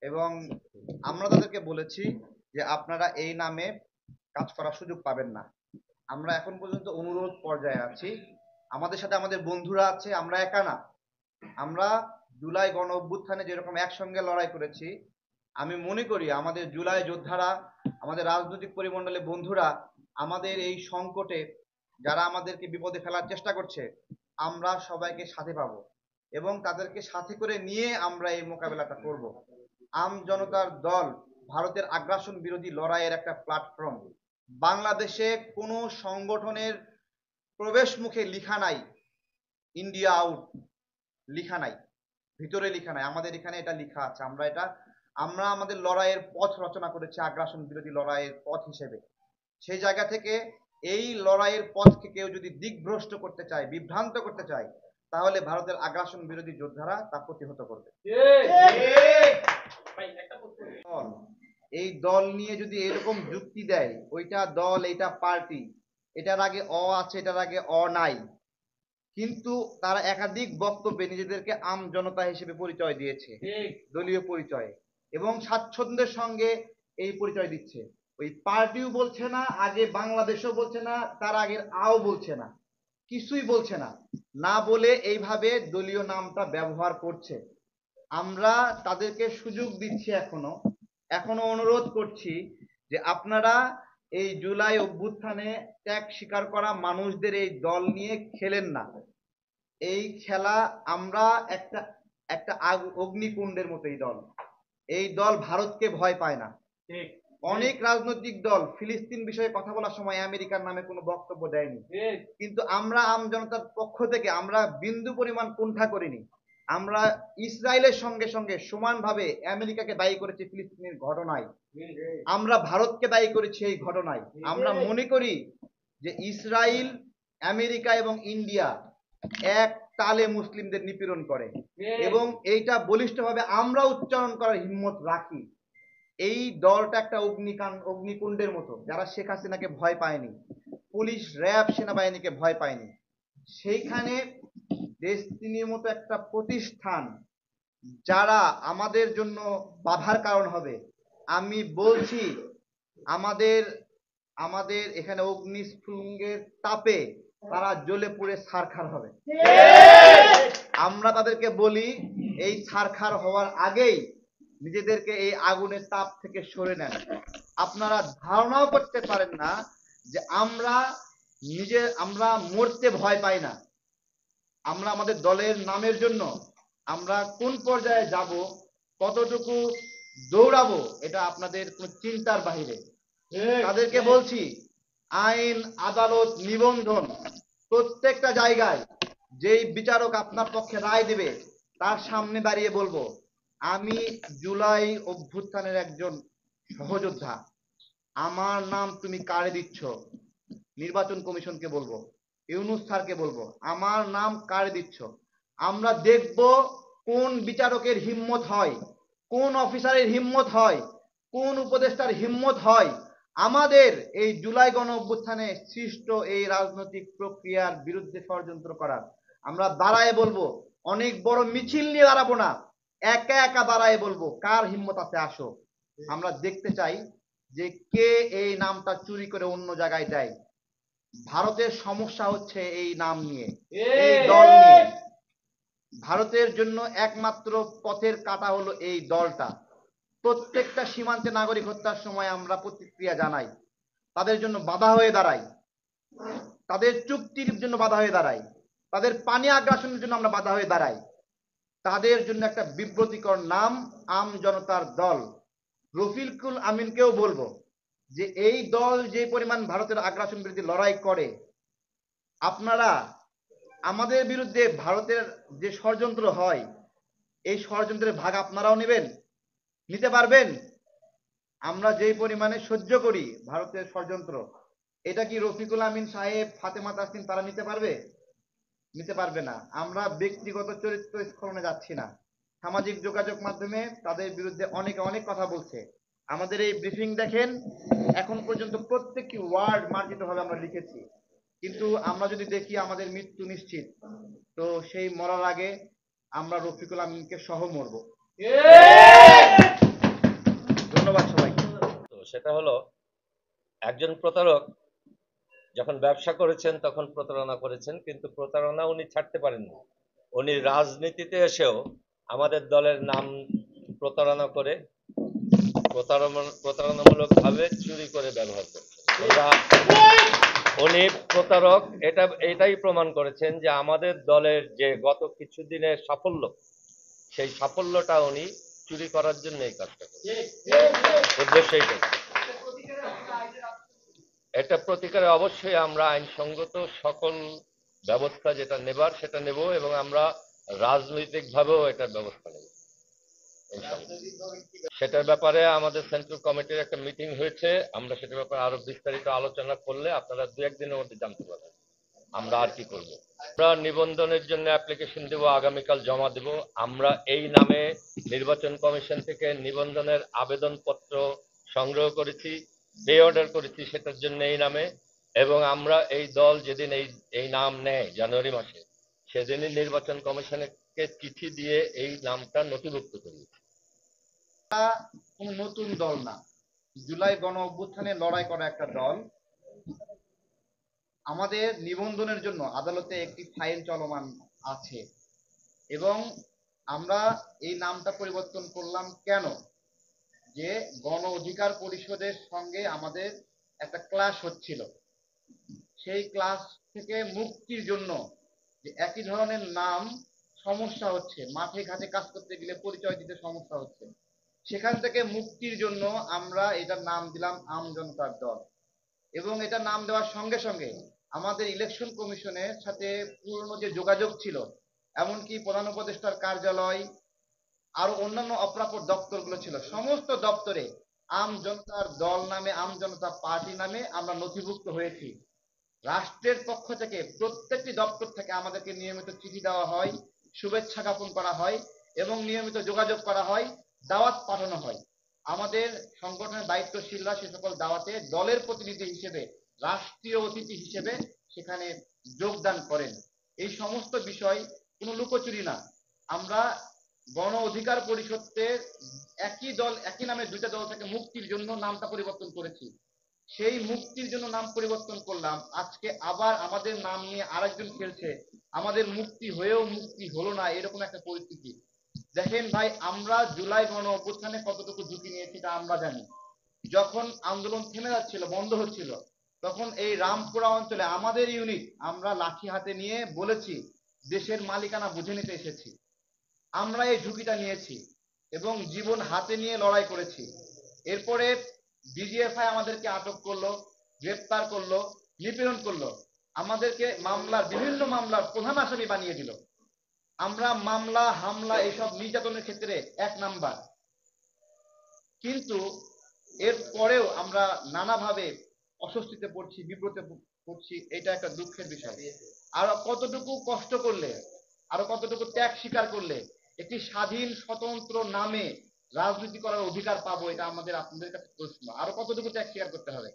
এবং আমরা তাদেরকে বলেছি যে আপনারা এই নামে কাজ করার সুযোগ পাবেন না। আমরা এখন পর্যন্ত অনুরোধ পর্যায়ে আছি। আমাদের সাথে আমাদের বন্ধুরা আছে, আমরা একা না। আমরা জুলাই গণ অভ্যুত্থানে যেরকম একসঙ্গে লড়াই করেছি, আমি মনে করি আমাদের জুলাই যোদ্ধারা, আমাদের রাজনৈতিক পরিমণ্ডলে বন্ধুরা, আমাদের এই সংকটে যারা আমাদেরকে বিপদে ফেলার চেষ্টা করছে, আমরা সবাইকে সাথে পাবো এবং তাদেরকে সাথে করে নিয়ে আমরা এই মোকাবেলাটা করব। আম জনতার দল ভারতের আগ্রাসন বিরোধী লড়াইয়ের একটা প্ল্যাটফর্ম। বাংলাদেশে কোনো সংগঠনের প্রবেশ মুখে লিখা নাই ইন্ডিয়া আউট, লিখা নাই, ভিতরে লিখা নাই। আমাদের এখানে এটা লিখা আছে। আমরা আমাদের লড়াইয়ের পথ রচনা করেছি আগ্রাসন বিরোধী লড়াইয়ের পথ হিসেবে। সেই জায়গা থেকে এই লড়াইয়ের পথকে কেউ যদি দিকভ্রষ্ট করতে চায়, বিভ্রান্ত করতে চায়, তাহলে ভারতের আগ্রাসন বিরোধী যোদ্ধারা তা প্রতিহত করবে। এই দল নিয়ে যদি এরকম যুক্তি দেয়, ওইটা দল, এটা পার্টি, এটার আগে অ আছে, এটার আগে অ নাই, কিন্তু তারা একাধিক বক্তব্যে নিজেদেরকে আম জনতা হিসেবে পরিচয় দিয়েছে, দলীয় পরিচয়, এবং স্বাচ্ছন্দ্যের সঙ্গে এই পরিচয় দিচ্ছে। ওই পার্টিও বলছে না, আগে বাংলাদেশও বলছে না, তার আগের আও বলছে না, কিছুই বলছে না, না বলে এইভাবে দলীয় নামটা ব্যবহার করছে। আমরা তাদেরকে সুযোগ দিচ্ছি, এখনো অনুরোধ করছি যে আপনারা এই জুলাই অভ্যুত্থানে ত্যাগ স্বীকার করা মানুষদের এই দল নিয়ে খেলেন না। এই খেলা আমরা একটা একটা অগ্নিকুণ্ডের মতো এই দল ভারতকে ভয় পায় না। অনেক রাজনৈতিক দল ফিলিস্তিন বিষয়ে কথা বলার সময় আমেরিকার নামে কোনো বক্তব্য দেয়নি, কিন্তু আমরা আম জনতার পক্ষ থেকে আমরা বিন্দু পরিমাণ কুণ্ঠা করিনি। আমরা ইসরায়েলের সঙ্গে সঙ্গে সমানভাবে আমেরিকাকে দায়ী করেছি ফিলিস্তিনের ঘটনায়, আমরা ভারতকে দায়ী করেছি এই ঘটনায়। আমরা মনে করি যে ইসরায়েল, আমেরিকা এবং ইন্ডিয়া এক তালে মুসলিমদের নিপীড়ন করে, এবং এইটা বলিষ্ঠভাবে আমরা উচ্চারণ করার হিম্মত রাখি। এই দলটা একটা অগ্নিকুণ্ডের মতো, যারা শেখ হাসিনাকে ভয় পায়নি, পুলিশ, র্যাব, সেনাবাহিনীকে ভয় পায়নি, সেইখানে ডেস্টিনির মতো একটা প্রতিষ্ঠান যারা আমাদের জন্য বাধার কারণ হবে, আমি বলছি আমাদের আমাদের এখানে অগ্নিস্ফুলিঙ্গের তাপে তারা জ্বলে পুড়ে ছারখার হবে। আমরা তাদেরকে বলি এই ছারখার হওয়ার আগেই নিজেদেরকে এই আগুনের তাপ থেকে সরে নেন। আপনারা ধারণাও করতে পারেন না যে আমরা মরতে ভয় পাই না। আমরা আমাদের দলের নামের জন্য আমরা কোন পর্যায়ে যাব, কতটুকু দৌড়াবো, এটা আপনাদের কোন চিন্তার বাহিরে। তাদেরকে বলছি আইন, আদালত, নিবন্ধন, প্রত্যেকটা জায়গায় যেই বিচারক আপনার পক্ষে রায় দিবে তার সামনে দাঁড়িয়ে বলবো আমি জুলাই অভ্যুত্থানের একজন সহযোদ্ধা, আমার নাম তুমি কারে দিচ্ছ? নির্বাচন কমিশনকে বলবো, ইউনূস স্যারকে বলবো আমার নাম কারে দিচ্ছ। আমরা দেখব কোন বিচারকের হিম্মত হয়, কোন অফিসারের হিম্মত হয়, কোন উপদেষ্টার হিম্মত হয় আমাদের এই জুলাই গণ অভ্যুত্থানে সৃষ্ট এই রাজনৈতিক প্রক্রিয়ার বিরুদ্ধে ষড়যন্ত্র করার। আমরা দাঁড়ায় বলবো, অনেক বড় মিছিল নিয়ে দাঁড়াবো না, একা একা দাঁড়ায় বলবো কার হিম্মত আছে আসো। আমরা দেখতে চাই যে কে এই নামটা চুরি করে অন্য জায়গায় দেয়। ভারতের সমস্যা হচ্ছে এই নাম নিয়ে, এই দল নিয়ে। ভারতের জন্য একমাত্র পথের কাঁটা হলো এই দলটা। প্রত্যেকটা সীমান্তে নাগরিক হত্যার সময় আমরা প্রতিক্রিয়া জানাই, তাদের জন্য বাধা হয়ে দাঁড়াই, তাদের চুক্তির জন্য বাধা হয়ে দাঁড়াই, তাদের পানি আগ্রাসনের জন্য আমরা বাধা হয়ে দাঁড়াই। তাদের জন্য একটা বিব্রতিকর নাম আম জনতার দল। রফিকুল আমিনকেও বলবো যে এই দল যে পরিমাণ ভারতের আগ্রাসন বিরোধী লড়াই করে, আপনারা আমাদের বিরুদ্ধে ভারতের যে ষড়যন্ত্র হয়, এই ষড়যন্ত্রের ভাগ আপনারাও নিতে পারবেন? আমরা যেই পরিমাণে সহ্য করি ভারতের ষড়যন্ত্র, এটা কি রফিকুল আমিন সাহেব, ফাতেমা তাসনিম তারা নিতে পারবে না। আমরা ব্যক্তিগত চরিত্র স্খলনে যাচ্ছি না। সামাজিক যোগাযোগ মাধ্যমে তাদের বিরুদ্ধে অনেকে অনেক কথা বলছে। আমাদের এই ব্রিফিং দেখেন, এখন পর্যন্ত প্রত্যেকটি ওয়ার্ড মার্জিতভাবে আমরা লিখেছি, কিন্তু আমরা যদি দেখি আমাদের মৃত্যু নিশ্চিত, তো সেই মরার আগে আমরা রফিকুল আমিনকে সহ মরবো। সেটা হলো একজন প্রতারক যখন ব্যবসা করেছেন তখন প্রতারণা করেছেন, কিন্তু প্রতারণা উনি ছাড়তে পারেননি। উনি রাজনীতিতে এসেও আমাদের দলের নাম প্রতারণা করে প্রতারণামূলক ভাবে চুরি করে ব্যবহার করছেন। উনি প্রতারক, এটাই প্রমাণ করেছেন যে আমাদের দলের যে গত কিছুদিনের সাফল্য, সেই সাফল্যটা উনি চুরি করার জন্য এই কাজটা করেছেন। উদ্দেশ্য এইটাই। এটা প্রতিকারে অবশ্যই আমরা আইনসঙ্গত সকল ব্যবস্থা যেটা নেবার সেটা নেব, এবং আমরা রাজনৈতিকভাবেও এটার ব্যবস্থা নেব সেটার ব্যাপারে আমাদের সেন্ট্রাল কমিটির একটা মিটিং হয়েছে। আমরা সেটার ব্যাপারে আরো বিস্তারিত আলোচনা করলে আপনারা দু একদিনের মধ্যে জানতে পারবেন আমরা আর কি করব। আমরা নিবন্ধনের জন্য অ্যাপ্লিকেশন দেব, আগামীকাল জমা দেব। আমরা এই নামে নির্বাচন কমিশন থেকে নিবন্ধনের আবেদনপত্র সংগ্রহ করেছি, পে অর্ডার করেছি সেটার জন্য এই নামে, এবং আমরা এই দল যেদিন এই নাম নেয় জানুয়ারি মাসে, সেদিনই নির্বাচন কমিশনকে চিঠি দিয়ে এই নামটা নথিভুক্ত করি। কোনো নতুন দল না, জুলাই গণ অভ্যুত্থানে লড়াই করা একটা দল। আমাদের নিবন্ধনের জন্য আদালতে একটি ফাইল চলমান আছে, এবং আমরা এই নামটা পরিবর্তন করলাম কেন, যে গণ অধিকার পরিষদের সঙ্গে আমাদের একটা ক্লাশ হচ্ছিল। সেই ক্লাশ থেকে মুক্তির জন্য, যে একই ধরনের নাম সমস্যা হচ্ছে, মাঠে ঘাটে কাজ করতে গেলে পরিচয় দিতে সমস্যা হচ্ছে, সেখান থেকে মুক্তির জন্য আমরা এটার নাম দিলাম আম জনতার দল। এবং এটা নাম দেওয়ার সঙ্গে সঙ্গে আমাদের ইলেকশন কমিশনের সাথে পুরনো যে যোগাযোগ ছিল, এমনকি প্রধান উপদেষ্টার কার্যালয়, আরো অন্যান্য অপরাপর দপ্তরগুলো ছিল, সমস্ত দপ্তরে আম জনতার দল নামে, আম জনতা পার্টি নামে আমরা নথিভুক্ত হয়েছি। রাষ্ট্রের পক্ষ থেকে প্রত্যেকটি দপ্তর থেকে আমাদেরকে নিয়মিত চিঠি দেওয়া হয়, শুভেচ্ছা জ্ঞাপন করা হয়, এবং নিয়মিত যোগাযোগ করা হয়, দাওয়াত পাঠানো হয়। আমাদের সংগঠনের দায়িত্বশীলরা সে সকল দাওয়াতে দলের প্রতিনিধি হিসেবে, রাষ্ট্রীয় অতিথি হিসেবে সেখানে যোগদান করেন। এই সমস্ত বিষয় কোনো লুকোচুরি না। আমরা গণ অধিকার পরিষদের একই দল, একই নামে দুইটা দল থেকে মুক্তির জন্য নামটা পরিবর্তন করেছি। সেই মুক্তির জন্য নাম পরিবর্তন করলাম, আজকে আবার আমাদের নাম নিয়ে আরেকজন খেলছে, আমাদের মুক্তি হয়েও মুক্তি হলো না, এরকম একটা পরিস্থিতি। দেখেন ভাই, আমরা জুলাই গণ অভ্যুত্থানে কতটুকু ঝুঁকি নিয়েছি তা আমরা জানি। যখন আন্দোলন থেমে যাচ্ছিল, বন্ধ হচ্ছিল, তখন এই রামপুরা অঞ্চলে আমাদের ইউনিট আমরা লাঠি হাতে নিয়ে বলেছি দেশের মালিকানা বুঝে নিতে এসেছি। আমরা এই ঝুঁকিটা নিয়েছি এবং জীবন হাতে নিয়ে লড়াই করেছি। এরপরে ডিজিএফআই আমাদেরকে আটক করলো, গ্রেপ্তার করলো, নিপীড়ন করলো, আমাদেরকে মামলার, বিভিন্ন মামলার প্রধান আসামি বানিয়ে দিল। আমরা মামলা হামলা এসব নির্যাতনের ক্ষেত্রে ১ নাম্বার। কিন্তু এর পরেও আমরা নানাভাবে অস্বস্তিতে পড়ছি, বিব্রতে পড়ছি, এটা একটা দুঃখের বিষয়। আরো কতটুকু কষ্ট করলে, আরো কতটুকু ত্যাগ স্বীকার করলে একটি স্বাধীন স্বতন্ত্র নামে রাজনীতি করার অধিকার পাবো, এটা আমাদের আপনাদের কাছে প্রশ্ন। আরো কতটুকু ত্যাগ স্বীকার করতে হবে?